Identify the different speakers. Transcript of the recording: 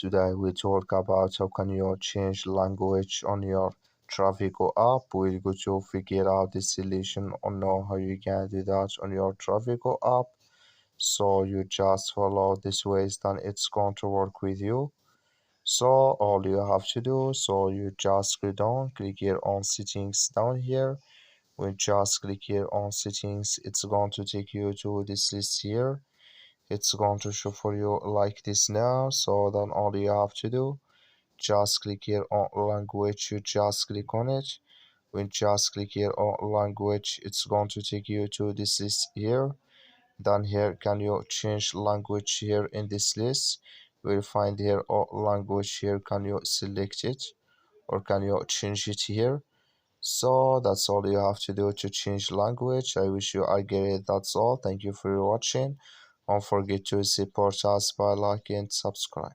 Speaker 1: Today we talk about how can you change language on your Travigo app. We're going to figure out the solution on know how you can do that on your Travigo app. So you just follow this ways, then it's going to work with you. So all you have to do, so you just go down, click here on settings down here. When just click here on settings, it's going to take you to this list here. It's going to show for you like this now. So then all you have to do, just click here on language, you just click on it. When just click here on language, it's going to take you to this list here. Then here can you change language here in this list. We'll find here all language here, can you select it or can you change it here. So that's all you have to do to change language. I wish you are great. That's all. Thank you for watching. Don't forget to support us by liking and subscribe.